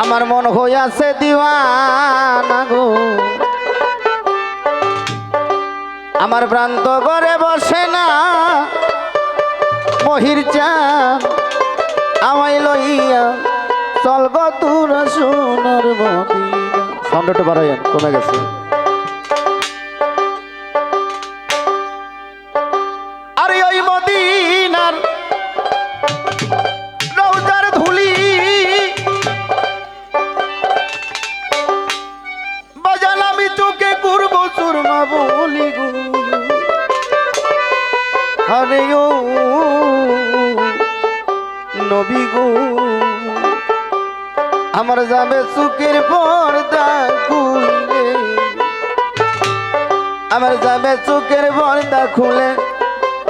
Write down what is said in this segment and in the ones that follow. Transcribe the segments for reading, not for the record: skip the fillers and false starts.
আমার মন হইয়াছে দিওয়ানা গো, আমার ভ্রান্ত ঘরে বসে না মহির চাঁদ, আমায় লইয়া চল গো তোর সোনার মদিনা। সাউন্ডটা বাড়াইয়েন, কমে গেছে। আরে ওই মদিনার রওজার ধুলি বাজান আমি তোকে করবো চুরমা বলি গো। আরে ও নবী গো, আমার যাবে চুকের পর্দা খুলে, আমার যাবে চুকের পর্দা খুলে,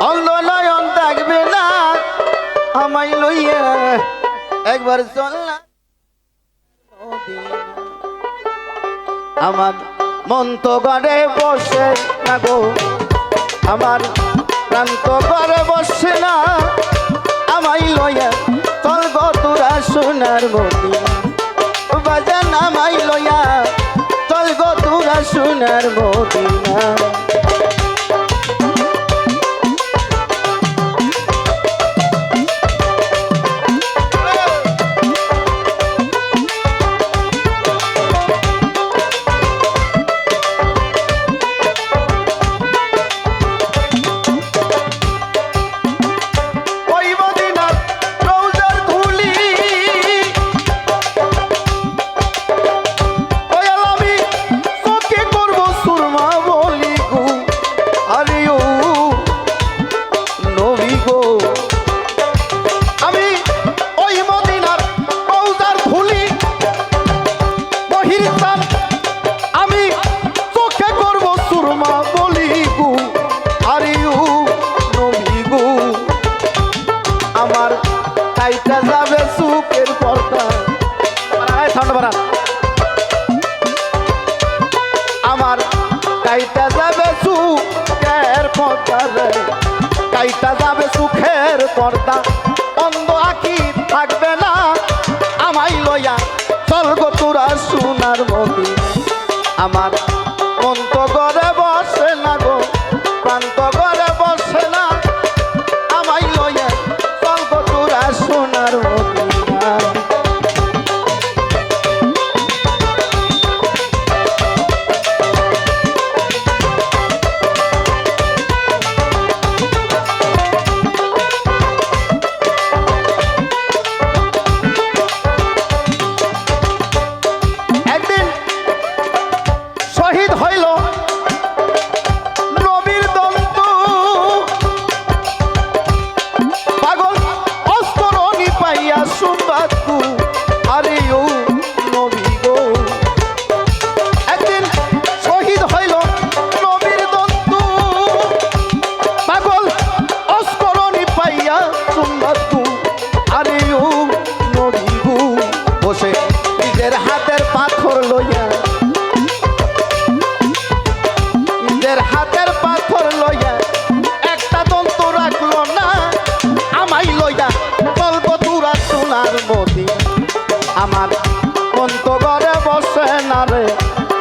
অন্ধ নয়ন থাকবে না, আমায় লইয়া একবার চল না। আমার মন তো ঘরে বসে না গো, আমার প্রাণ তো ঘরে বসে না, আমায় লইয়া চল গো তোরা সোনার মদিনা। বাজান আমায় লইয়া চল গো তোরা সোনার মদিনা। আমার কাইটা যাবে সুখের পর্দা, আমার কাইটা যাবে সুখের পর্দা, কাইটা যাবে সুখের পর্দা, অন্ধ আঁকি থাকবে না, আমায় লইয়া চল গো তোরা সোনার মদিনা। আমার মন তো ঘরে বসে না গো, প্রাণ তো ঘরে বসে না, আমায় লইয়া চল গো তোরা সোনার মদিনা। একদিন শহীদ হইল নবীর দন্ত, পাগল অস্তরণী পাইয়া সুন্দর, আরে ও নবী গো। একদিন শহীদ হইল নবীর দন্ত, পাগল অস্তরণী পাইয়া সুন্দর, আরে ও নবী গো। বসে নিজের হাতের পাথর লইয়া, নিজের হাতের পাথর লইয়া একটা দন্ত রাখলো না, আমায় লইয়া চলবো তোরা সোনার মদিনা। আমার মন তো ঘরে বসে না রে,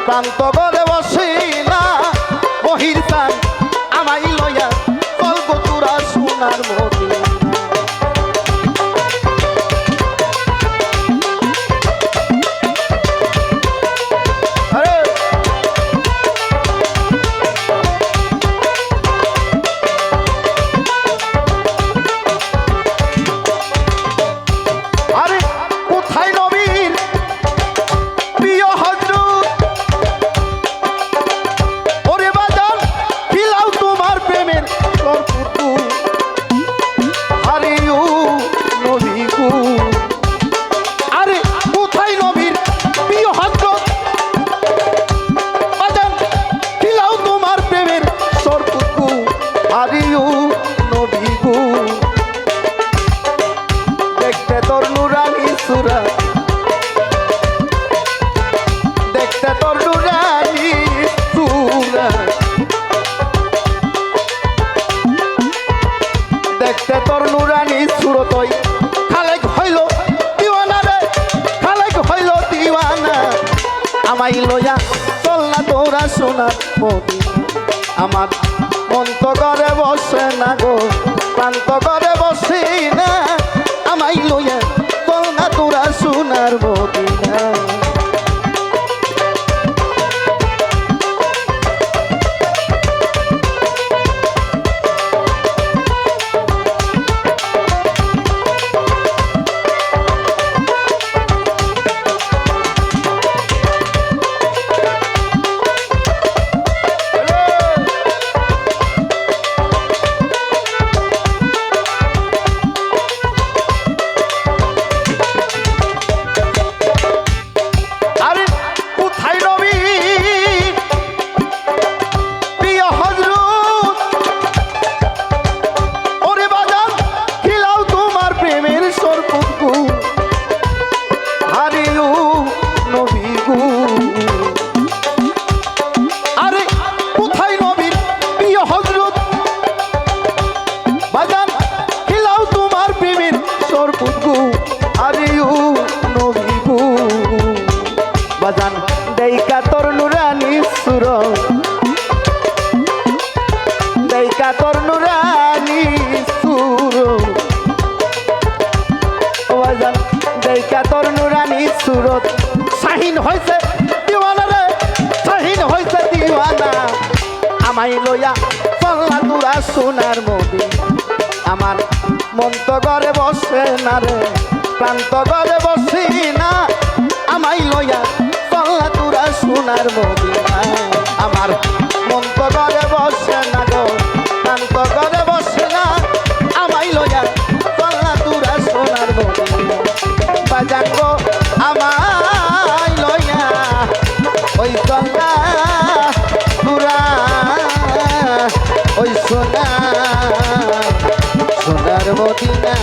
প্রাণ তো ঘরে বসে না, বহির চান আমায় লইয়া চলবো তোরা সোনার মদিনা। দেখতে তোর নুরানি সুরা, দেখতে তোর নুরানি সুরা, দেখতে তোর নুরানি সুরতই খালেক হইল দিওয়ানা রে, খালেক হইল আমাই লইয়া চল না তোরা সোনার মদিনা আমার মন তো ঘরে বসে না গো প্রাণ তো ঘরে বসে না আমাই লইয়া চল না তোরা সোনার মদিনা বাজান দেইকা তোর নুরানি সুর দেইকা তোর নুরানি সুর বাজান দেইকা তোর নুরানি সুরত শাহিন হইছে দিওয়ানা রে শাহিন হইছে দিওয়ানা আমাই লইয়া চলনা তোরা সোনার মদিনা আমার মন তো ঘরে বসে না রে প্রাণ তো ঘরে বসি না আমাই লইয়া চলনা তোরা সোনার মদিনা আমার মন তো ঘরে বসে না গো প্রাণ তো ঘরে বসে না আমাই লইয়া চলনা তোরা সোনার মদিনা বাজান গো আমাই লইয়া ওই চলনা তোরা ওই সোনার মদিনা